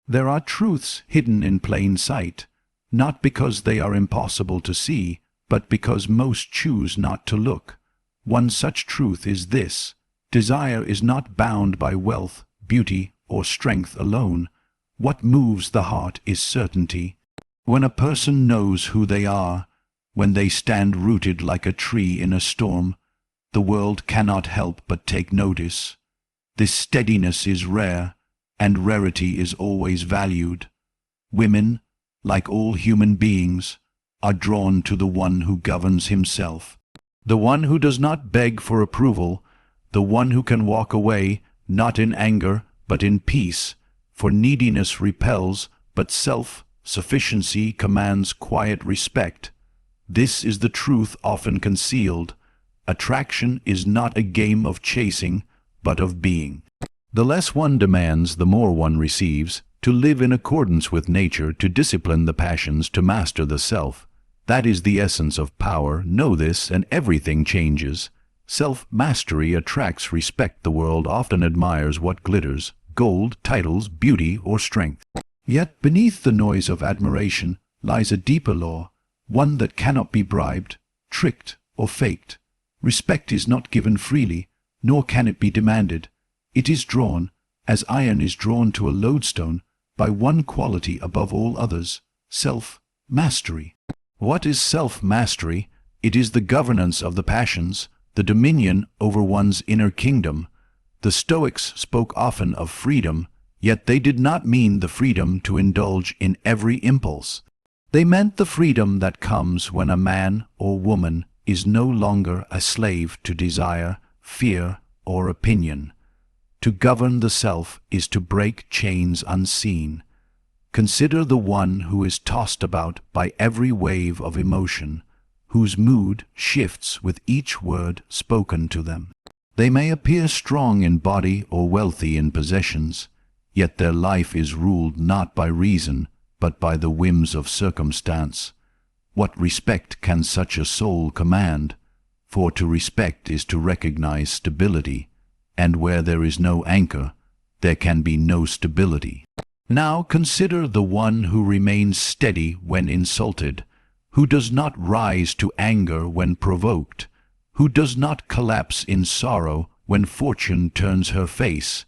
There are truths hidden in plain sight, not because they are impossible to see, but because most choose not to look. One such truth is this: desire is not bound by wealth, beauty, or strength alone. What moves the heart is certainty. When a person knows who they are, when they stand rooted like a tree in a storm, the world cannot help but take notice. This steadiness is rare, and rarity is always valued. Women, like all human beings, are drawn to the one who governs himself, the one who does not beg for approval, the one who can walk away, not in anger, but in peace, for neediness repels, but self-sufficiency commands quiet respect. This is the truth often concealed. Attraction is not a game of chasing, but of being. The less one demands, the more one receives. To live in accordance with nature, to discipline the passions, to master the self. That is the essence of power. Know this, and everything changes. Self-mastery attracts respect. The world often admires what glitters: gold, titles, beauty, or strength. Yet beneath the noise of admiration lies a deeper law, one that cannot be bribed, tricked, or faked. Respect is not given freely, nor can it be demanded. It is drawn, as iron is drawn to a lodestone, by one quality above all others: self-mastery. What is self-mastery? It is the governance of the passions, the dominion over one's inner kingdom. The Stoics spoke often of freedom, yet they did not mean the freedom to indulge in every impulse. They meant the freedom that comes when a man or woman is no longer a slave to desire, fear, or opinion. To govern the self is to break chains unseen. Consider the one who is tossed about by every wave of emotion, whose mood shifts with each word spoken to them. They may appear strong in body or wealthy in possessions, yet their life is ruled not by reason, but by the whims of circumstance. What respect can such a soul command? For to respect is to recognize stability, and where there is no anchor, there can be no stability. Now consider the one who remains steady when insulted, who does not rise to anger when provoked, who does not collapse in sorrow when fortune turns her face.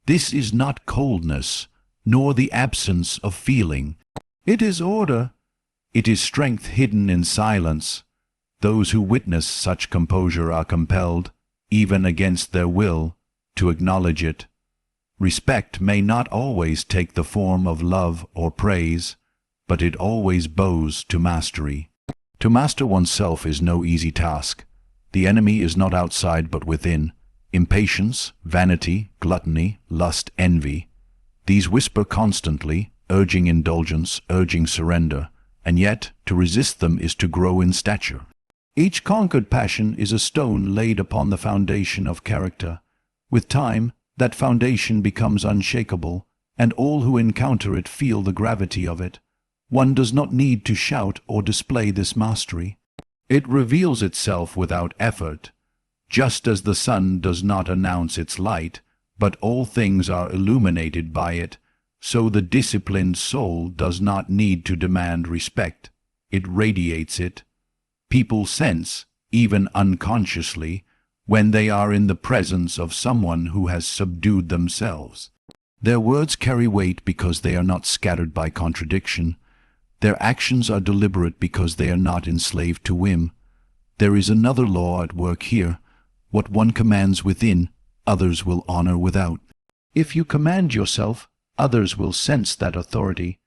This is not coldness, nor the absence of feeling. It is order. It is strength hidden in silence. Those who witness such composure are compelled, even against their will, to acknowledge it. Respect may not always take the form of love or praise, but it always bows to mastery. To master oneself is no easy task. The enemy is not outside but within. Impatience, vanity, gluttony, lust, envy. These whisper constantly, urging indulgence, urging surrender, and yet to resist them is to grow in stature. Each conquered passion is a stone laid upon the foundation of character. With time, that foundation becomes unshakable, and all who encounter it feel the gravity of it. One does not need to shout or display this mastery. It reveals itself without effort. Just as the sun does not announce its light, but all things are illuminated by it, so the disciplined soul does not need to demand respect. It radiates it. People sense, even unconsciously, when they are in the presence of someone who has subdued themselves. Their words carry weight because they are not scattered by contradiction. Their actions are deliberate because they are not enslaved to whim. There is another law at work here. What one commands within, others will honor without. If you command yourself, others will sense that authority.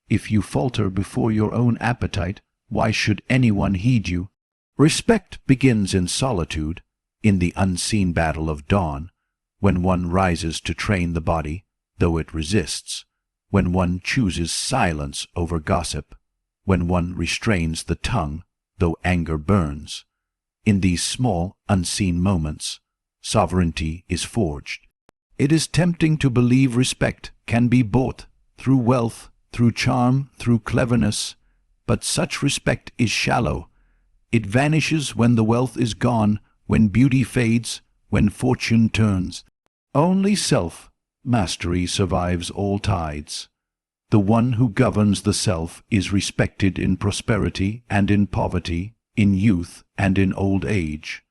If you falter before your own appetite, why should anyone heed you? Respect begins in solitude, in the unseen battle of dawn, when one rises to train the body, though it resists, when one chooses silence over gossip, when one restrains the tongue, though anger burns. In these small, unseen moments, sovereignty is forged. It is tempting to believe respect can be bought through wealth, through charm, through cleverness, but such respect is shallow. It vanishes when the wealth is gone, when beauty fades, when fortune turns. Only self-mastery survives all tides. The one who governs the self is respected in prosperity and in poverty, in youth and in old age.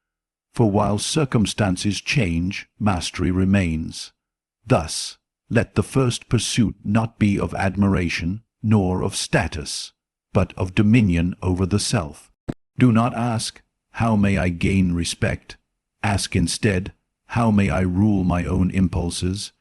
For while circumstances change, mastery remains. Thus, let the first pursuit not be of admiration, nor of status, but of dominion over the self. Do not ask, how may I gain respect? Ask instead, how may I rule my own impulses?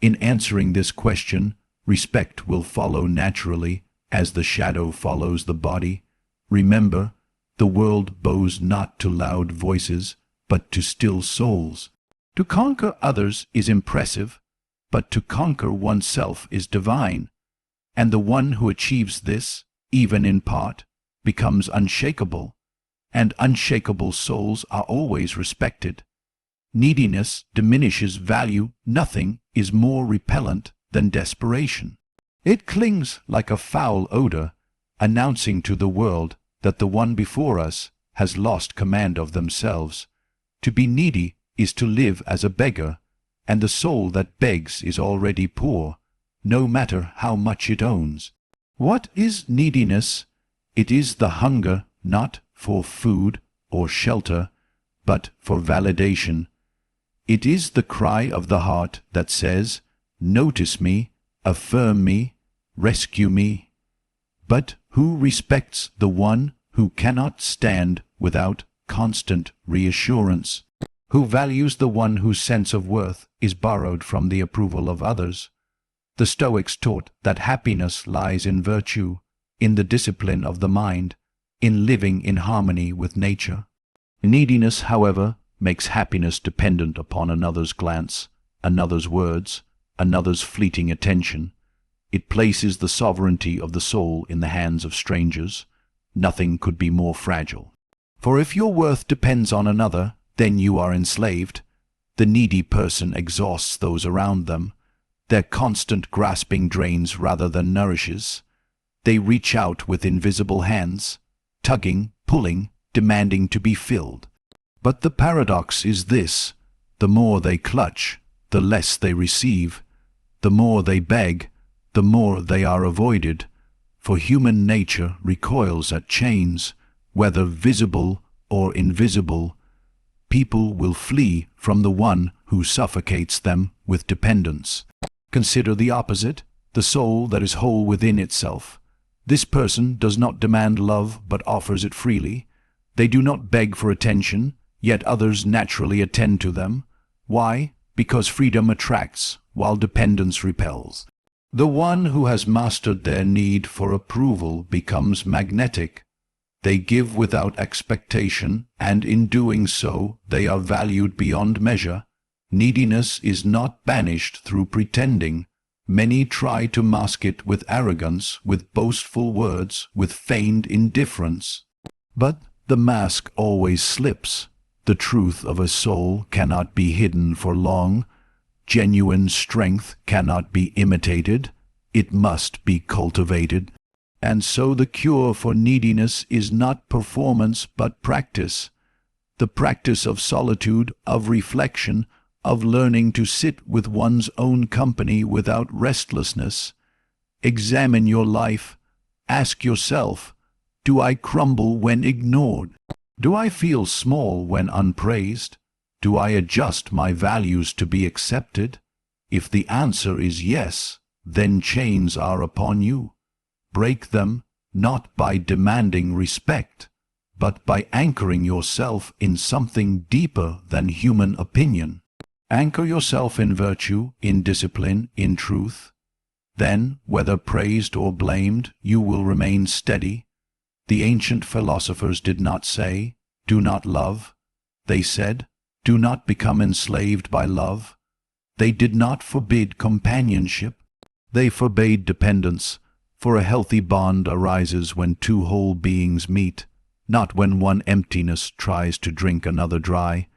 In answering this question, respect will follow naturally, as the shadow follows the body. Remember, the world bows not to loud voices, but to still souls. To conquer others is impressive, but to conquer oneself is divine. And the one who achieves this, even in part, becomes unshakable, and unshakable souls are always respected. Neediness diminishes value. Nothing is more repellent than desperation. It clings like a foul odor, announcing to the world that the one before us has lost command of themselves. To be needy is to live as a beggar, and the soul that begs is already poor, no matter how much it owns. What is neediness? It is the hunger not for food or shelter, but for validation. It is the cry of the heart that says, "Notice me, affirm me, rescue me." But who respects the one who cannot stand without constant reassurance? Who values the one whose sense of worth is borrowed from the approval of others? The Stoics taught that happiness lies in virtue, in the discipline of the mind, in living in harmony with nature. Neediness, however, makes happiness dependent upon another's glance, another's words, another's fleeting attention. It places the sovereignty of the soul in the hands of strangers. Nothing could be more fragile. For if your worth depends on another, then you are enslaved. The needy person exhausts those around them. Their constant grasping drains rather than nourishes. They reach out with invisible hands, tugging, pulling, demanding to be filled. But the paradox is this: the more they clutch, the less they receive. The more they beg, the more they are avoided. For human nature recoils at chains, whether visible or invisible. People will flee from the one who suffocates them with dependence. Consider the opposite, the soul that is whole within itself. This person does not demand love but offers it freely. They do not beg for attention, yet others naturally attend to them. Why? Because freedom attracts, while dependence repels. The one who has mastered their need for approval becomes magnetic. They give without expectation, and in doing so they are valued beyond measure. Neediness is not banished through pretending. Many try to mask it with arrogance, with boastful words, with feigned indifference. But the mask always slips. The truth of a soul cannot be hidden for long. Genuine strength cannot be imitated. It must be cultivated. And so the cure for neediness is not performance but practice. The practice of solitude, of reflection, of learning to sit with one's own company without restlessness. Examine your life. Ask yourself, do I crumble when ignored? Do I feel small when unpraised? Do I adjust my values to be accepted? If the answer is yes, then chains are upon you. Break them, not by demanding respect, but by anchoring yourself in something deeper than human opinion. Anchor yourself in virtue, in discipline, in truth. Then, whether praised or blamed, you will remain steady. The ancient philosophers did not say, "Do not love." They said, "Do not become enslaved by love." They did not forbid companionship. They forbade dependence, for a healthy bond arises when two whole beings meet, not when one emptiness tries to drink another dry.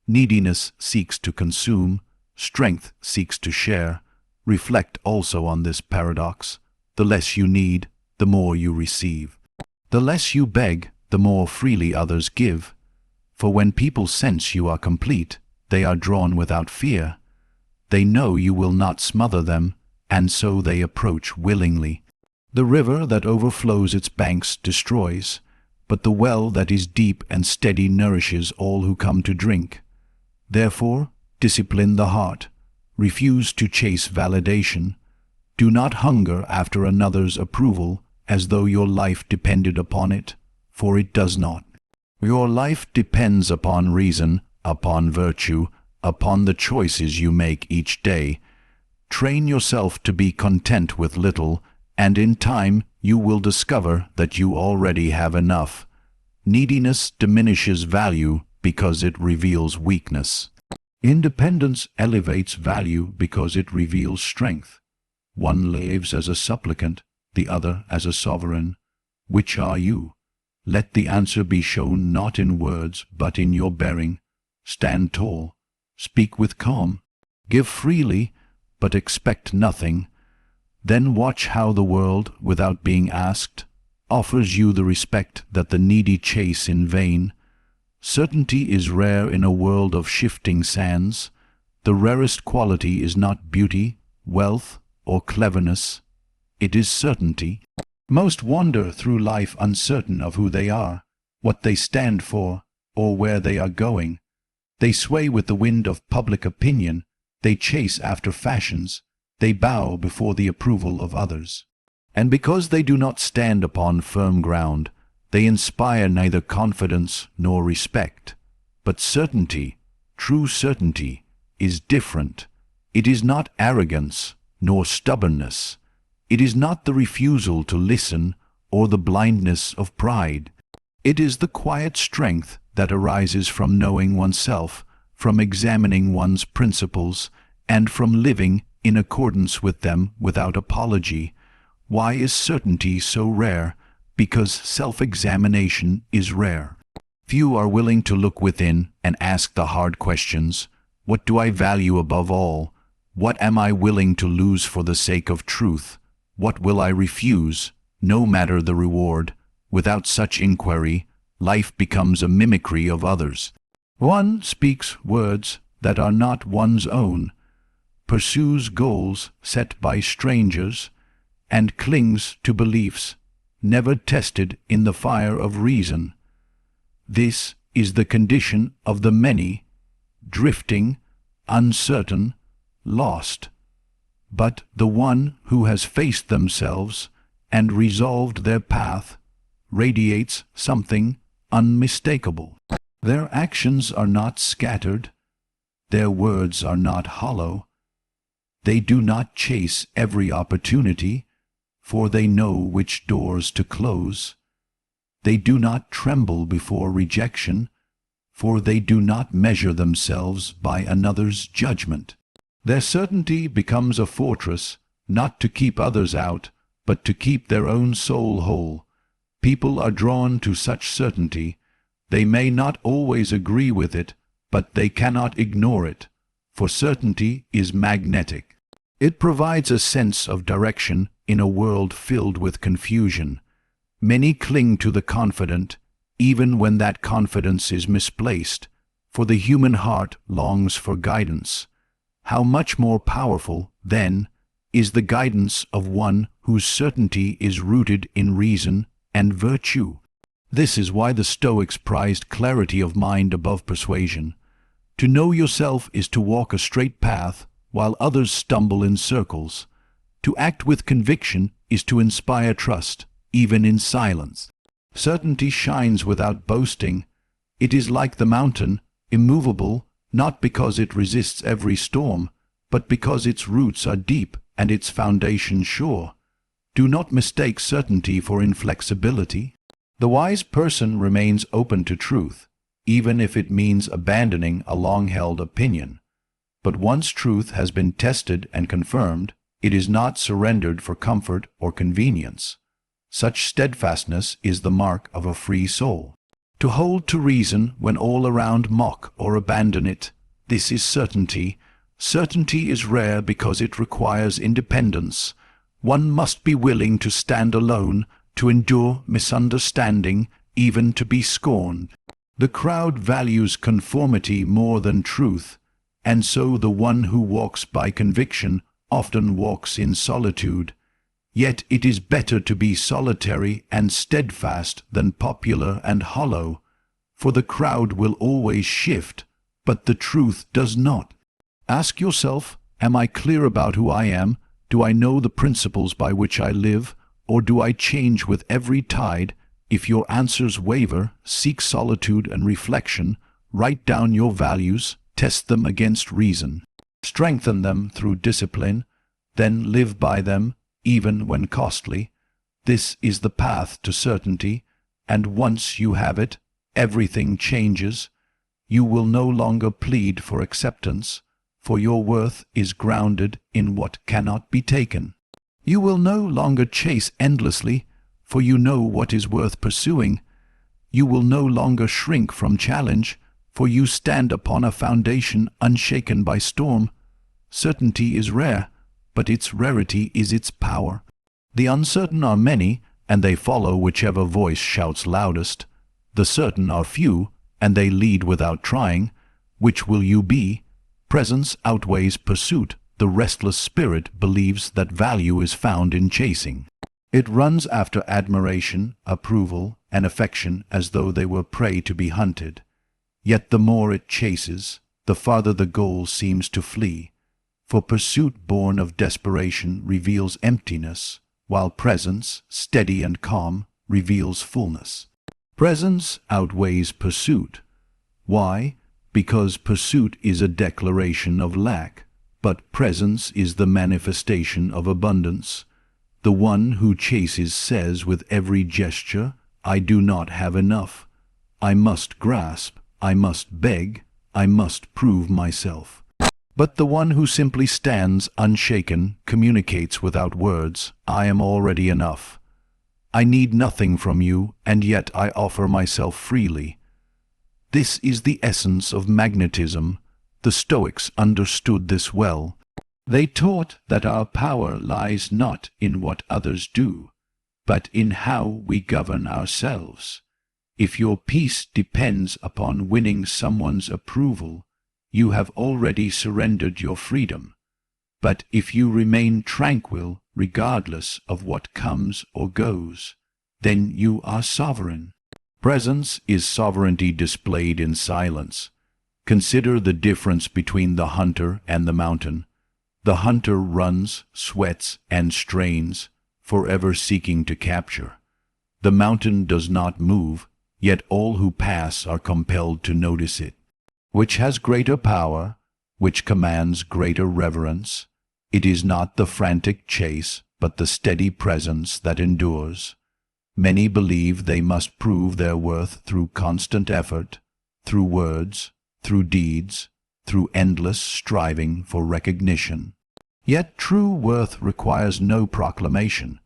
Neediness seeks to consume, strength seeks to share. Reflect also on this paradox. The less you need, the more you receive. The less you beg, the more freely others give. For when people sense you are complete, they are drawn without fear. They know you will not smother them, and so they approach willingly. The river that overflows its banks destroys, but the well that is deep and steady nourishes all who come to drink. Therefore, discipline the heart. Refuse to chase validation. Do not hunger after another's approval as though your life depended upon it, for it does not. Your life depends upon reason, upon virtue, upon the choices you make each day. Train yourself to be content with little, and in time you will discover that you already have enough. Neediness diminishes value because it reveals weakness. Independence elevates value because it reveals strength. One lives as a supplicant, the other as a sovereign. Which are you? Let the answer be shown not in words, but in your bearing. Stand tall. Speak with calm. Give freely, but expect nothing. Then watch how the world, without being asked, offers you the respect that the needy chase in vain. Certainty is rare in a world of shifting sands. The rarest quality is not beauty, wealth, or cleverness. It is certainty. Most wander through life uncertain of who they are, what they stand for, or where they are going. They sway with the wind of public opinion. They chase after fashions. They bow before the approval of others. And because they do not stand upon firm ground, they inspire neither confidence nor respect. But certainty, true certainty, is different. It is not arrogance nor stubbornness. It is not the refusal to listen or the blindness of pride. It is the quiet strength that arises from knowing oneself, from examining one's principles, and from living in accordance with them without apology. Why is certainty so rare? Because self-examination is rare. Few are willing to look within and ask the hard questions. What do I value above all? What am I willing to lose for the sake of truth? What will I refuse, no matter the reward? Without such inquiry, life becomes a mimicry of others. One speaks words that are not one's own, pursues goals set by strangers, and clings to beliefs never tested in the fire of reason. This is the condition of the many, drifting, uncertain, lost. But the one who has faced themselves and resolved their path radiates something unmistakable. Their actions are not scattered. Their words are not hollow. They do not chase every opportunity, for they know which doors to close. They do not tremble before rejection, for they do not measure themselves by another's judgment. Their certainty becomes a fortress, not to keep others out, but to keep their own soul whole. People are drawn to such certainty. They may not always agree with it, but they cannot ignore it, for certainty is magnetic. It provides a sense of direction in a world filled with confusion. Many cling to the confident, even when that confidence is misplaced, for the human heart longs for guidance. How much more powerful, then, is the guidance of one whose certainty is rooted in reason and virtue. This is why the Stoics prized clarity of mind above persuasion. To know yourself is to walk a straight path while others stumble in circles. To act with conviction is to inspire trust, even in silence. Certainty shines without boasting. It is like the mountain, immovable, not because it resists every storm, but because its roots are deep and its foundation sure. Do not mistake certainty for inflexibility. The wise person remains open to truth, even if it means abandoning a long-held opinion. But once truth has been tested and confirmed, it is not surrendered for comfort or convenience. Such steadfastness is the mark of a free soul. To hold to reason when all around mock or abandon it, this is certainty. Certainty is rare because it requires independence. One must be willing to stand alone, to endure misunderstanding, even to be scorned. The crowd values conformity more than truth, and so the one who walks by conviction often walks in solitude. Yet it is better to be solitary and steadfast than popular and hollow, for the crowd will always shift, but the truth does not. Ask yourself, am I clear about who I am? Do I know the principles by which I live, or do I change with every tide? If your answers waver, seek solitude and reflection, write down your values, test them against reason, strengthen them through discipline, then live by them, even when costly. This is the path to certainty, and once you have it, everything changes. You will no longer plead for acceptance, for your worth is grounded in what cannot be taken. You will no longer chase endlessly, for you know what is worth pursuing. You will no longer shrink from challenge, for you stand upon a foundation unshaken by storm. Certainty is rare, but its rarity is its power. The uncertain are many, and they follow whichever voice shouts loudest. The certain are few, and they lead without trying. Which will you be? Presence outweighs pursuit. The restless spirit believes that value is found in chasing. It runs after admiration, approval, and affection as though they were prey to be hunted. Yet the more it chases, the farther the goal seems to flee. For pursuit born of desperation reveals emptiness, while presence, steady and calm, reveals fullness. Presence outweighs pursuit. Why? Because pursuit is a declaration of lack, but presence is the manifestation of abundance. The one who chases says with every gesture, I do not have enough. I must grasp, I must beg, I must prove myself. But the one who simply stands unshaken communicates without words, I am already enough. I need nothing from you, and yet I offer myself freely. This is the essence of magnetism. The Stoics understood this well. They taught that our power lies not in what others do, but in how we govern ourselves. If your peace depends upon winning someone's approval, you have already surrendered your freedom. But if you remain tranquil, regardless of what comes or goes, then you are sovereign. Presence is sovereignty displayed in silence. Consider the difference between the hunter and the mountain. The hunter runs, sweats, and strains, forever seeking to capture. The mountain does not move, yet all who pass are compelled to notice it. Which has greater power, which commands greater reverence? It is not the frantic chase, but the steady presence that endures. Many believe they must prove their worth through constant effort, through words, through deeds, through endless striving for recognition. Yet true worth requires no proclamation.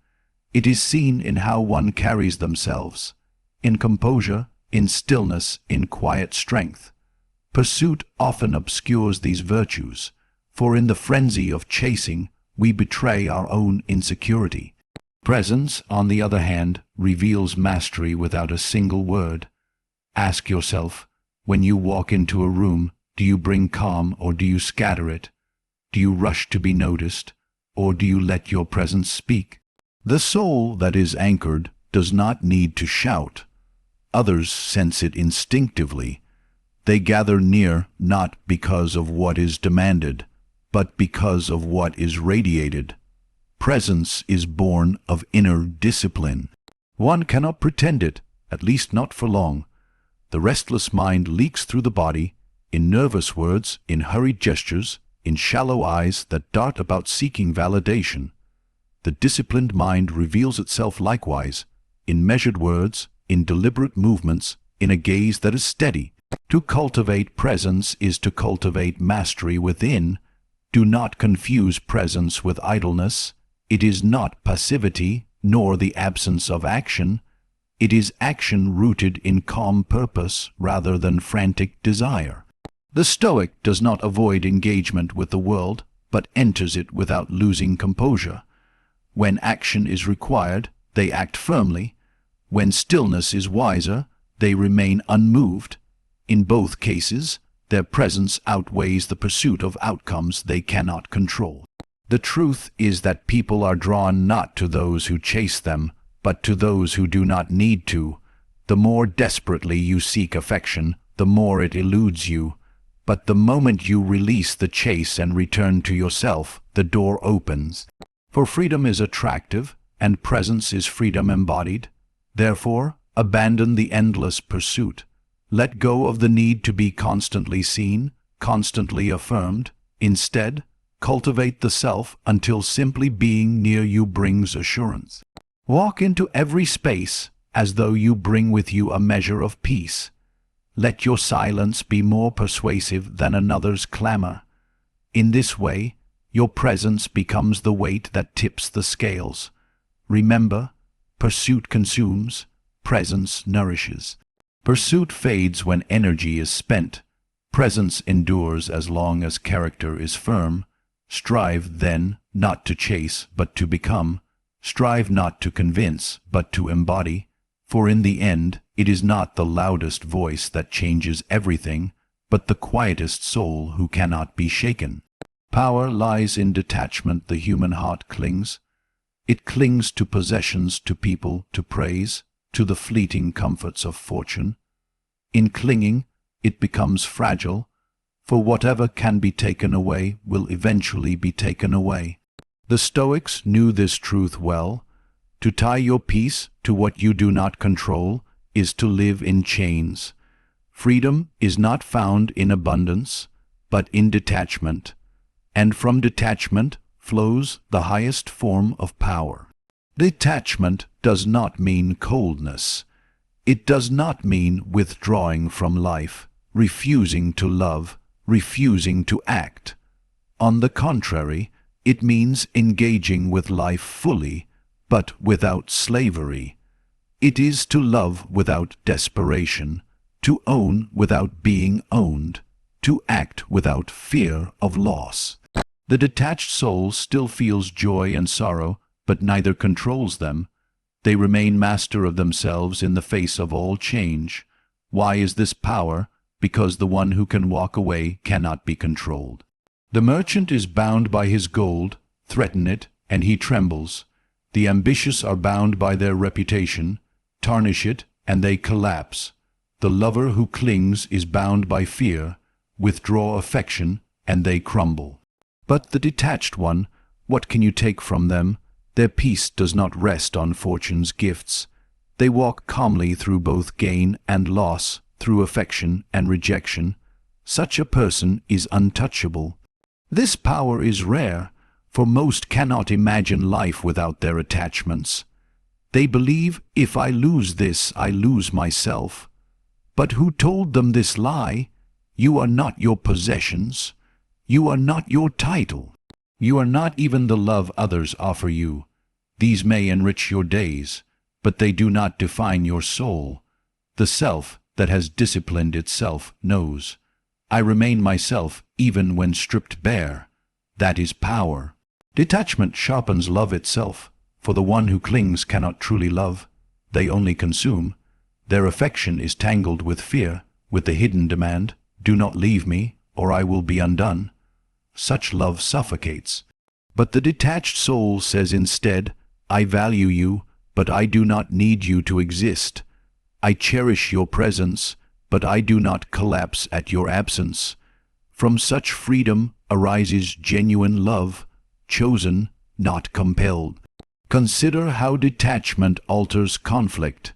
It is seen in how one carries themselves, in composure, in stillness, in quiet strength. Pursuit often obscures these virtues, for in the frenzy of chasing, we betray our own insecurity. Presence, on the other hand, reveals mastery without a single word. Ask yourself, when you walk into a room, do you bring calm or do you scatter it? Do you rush to be noticed, or do you let your presence speak? The soul that is anchored does not need to shout. Others sense it instinctively. They gather near not because of what is demanded, but because of what is radiated. Presence is born of inner discipline. One cannot pretend it, at least not for long. The restless mind leaks through the body, in nervous words, in hurried gestures, in shallow eyes that dart about seeking validation. The disciplined mind reveals itself likewise, in measured words, in deliberate movements, in a gaze that is steady. To cultivate presence is to cultivate mastery within. Do not confuse presence with idleness. It is not passivity, nor the absence of action. It is action rooted in calm purpose rather than frantic desire. The Stoic does not avoid engagement with the world, but enters it without losing composure. When action is required, they act firmly. When stillness is wiser, they remain unmoved. In both cases, their presence outweighs the pursuit of outcomes they cannot control. The truth is that people are drawn not to those who chase them, but to those who do not need to. The more desperately you seek affection, the more it eludes you. But the moment you release the chase and return to yourself, the door opens. For freedom is attractive, and presence is freedom embodied. Therefore, abandon the endless pursuit. Let go of the need to be constantly seen, constantly affirmed. Instead, cultivate the self until simply being near you brings assurance. Walk into every space as though you bring with you a measure of peace. Let your silence be more persuasive than another's clamor. In this way, your presence becomes the weight that tips the scales. Remember, pursuit consumes, presence nourishes. Pursuit fades when energy is spent. Presence endures as long as character is firm. Strive, then, not to chase, but to become. Strive not to convince, but to embody. For in the end, it is not the loudest voice that changes everything, but the quietest soul who cannot be shaken. Power lies in detachment. The human heart clings. It clings to possessions, to people, to praise, to the fleeting comforts of fortune. In clinging, it becomes fragile, for whatever can be taken away will eventually be taken away. The Stoics knew this truth well. To tie your peace to what you do not control is to live in chains. Freedom is not found in abundance, but in detachment, and from detachment flows the highest form of power. Detachment does not mean coldness. It does not mean withdrawing from life, refusing to love, refusing to act. On the contrary, it means engaging with life fully, but without slavery. It is to love without desperation, to own without being owned, to act without fear of loss. The detached soul still feels joy and sorrow, but neither controls them. They remain master of themselves in the face of all change. Why is this power? Because the one who can walk away cannot be controlled. The merchant is bound by his gold. Threaten it, and he trembles. The ambitious are bound by their reputation. Tarnish it, and they collapse. The lover who clings is bound by fear. Withdraw affection, and they crumble. But the detached one, what can you take from them? Their peace does not rest on fortune's gifts. They walk calmly through both gain and loss, through affection and rejection. Such a person is untouchable. This power is rare, for most cannot imagine life without their attachments. They believe, if I lose this, I lose myself. But who told them this lie? You are not your possessions. You are not your title. You are not even the love others offer you. These may enrich your days, but they do not define your soul. The self that has disciplined itself knows. I remain myself even when stripped bare. That is power. Detachment sharpens love itself, for the one who clings cannot truly love. They only consume. Their affection is tangled with fear, with the hidden demand, do not leave me, or I will be undone. Such love suffocates. But the detached soul says instead, I value you, but I do not need you to exist. I cherish your presence, but I do not collapse at your absence. From such freedom arises genuine love, chosen, not compelled. Consider how detachment alters conflict.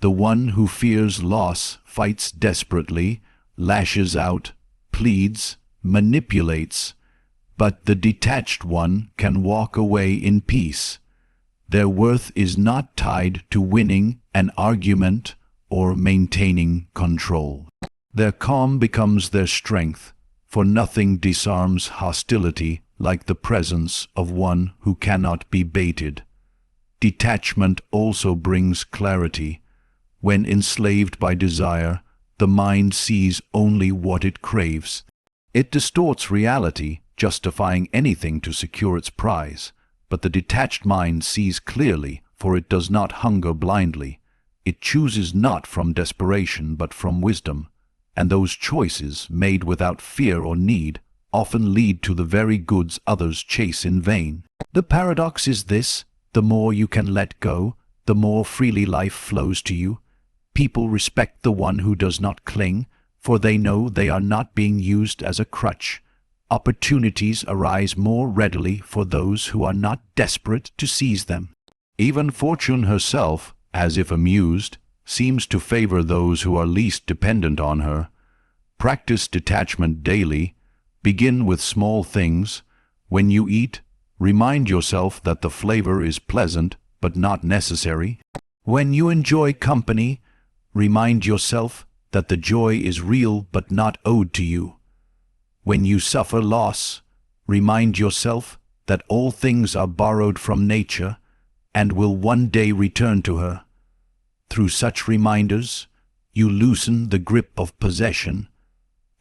The one who fears loss fights desperately, lashes out, pleads, manipulates, but the detached one can walk away in peace. Their worth is not tied to winning an argument or maintaining control. Their calm becomes their strength, for nothing disarms hostility like the presence of one who cannot be baited. Detachment also brings clarity. When enslaved by desire, the mind sees only what it craves. It distorts reality, justifying anything to secure its prize. But the detached mind sees clearly, for it does not hunger blindly. It chooses not from desperation, but from wisdom. And those choices, made without fear or need, often lead to the very goods others chase in vain. The paradox is this: the more you can let go, the more freely life flows to you. People respect the one who does not cling, for they know they are not being used as a crutch. Opportunities arise more readily for those who are not desperate to seize them. Even fortune herself, as if amused, seems to favor those who are least dependent on her. Practice detachment daily. Begin with small things. When you eat, remind yourself that the flavor is pleasant but not necessary. When you enjoy company, remind yourself that the joy is real but not owed to you. When you suffer loss, remind yourself that all things are borrowed from nature and will one day return to her. Through such reminders, you loosen the grip of possession,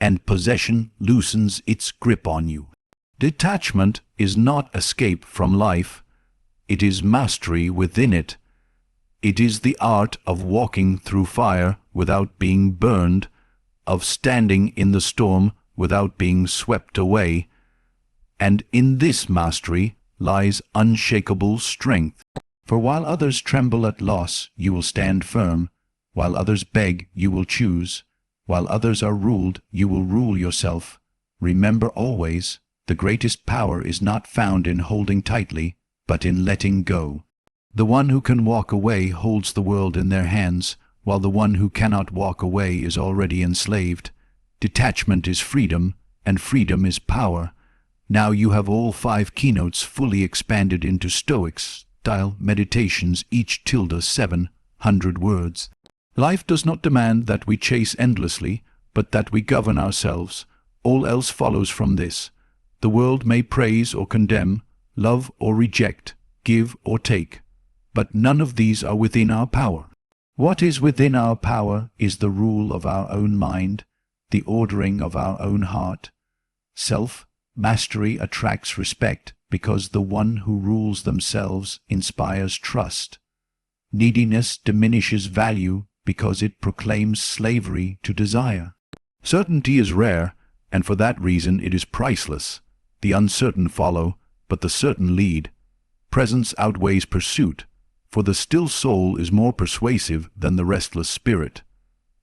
and possession loosens its grip on you. Detachment is not escape from life, it is mastery within it. It is the art of walking through fire without being burned, of standing in the storm without being swept away, and in this mastery lies unshakable strength. For while others tremble at loss, you will stand firm. While others beg, you will choose. While others are ruled, you will rule yourself. Remember always, the greatest power is not found in holding tightly, but in letting go. The one who can walk away holds the world in their hands, while the one who cannot walk away is already enslaved. Detachment is freedom, and freedom is power. Now you have all 5 keynotes fully expanded into Stoic style meditations, each tilde 700 words. Life does not demand that we chase endlessly, but that we govern ourselves. All else follows from this. The world may praise or condemn, love or reject, give or take, but none of these are within our power. What is within our power is the rule of our own mind, the ordering of our own heart. Self-mastery attracts respect because the one who rules themselves inspires trust. Neediness diminishes value because it proclaims slavery to desire. Certainty is rare, and for that reason it is priceless. The uncertain follow, but the certain lead. Presence outweighs pursuit, for the still soul is more persuasive than the restless spirit.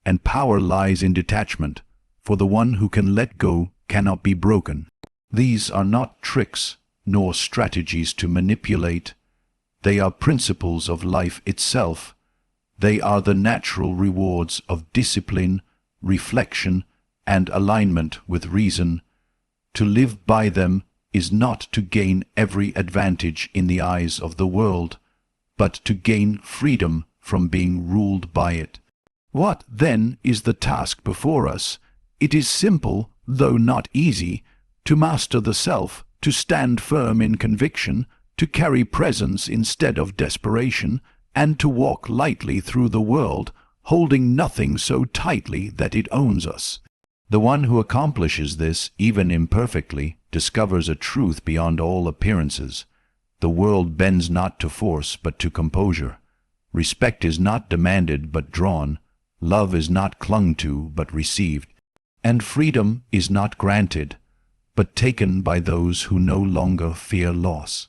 And power lies in detachment, for the one who can let go cannot be broken. These are not tricks, nor strategies to manipulate. They are principles of life itself. They are the natural rewards of discipline, reflection, and alignment with reason. To live by them is not to gain every advantage in the eyes of the world, but to gain freedom from being ruled by it. What, then, is the task before us? It is simple, though not easy, to master the self, to stand firm in conviction, to carry presence instead of desperation, and to walk lightly through the world, holding nothing so tightly that it owns us. The one who accomplishes this, even imperfectly, discovers a truth beyond all appearances. The world bends not to force, but to composure. Respect is not demanded, but drawn. Love is not clung to, but received. And freedom is not granted, but taken by those who no longer fear loss.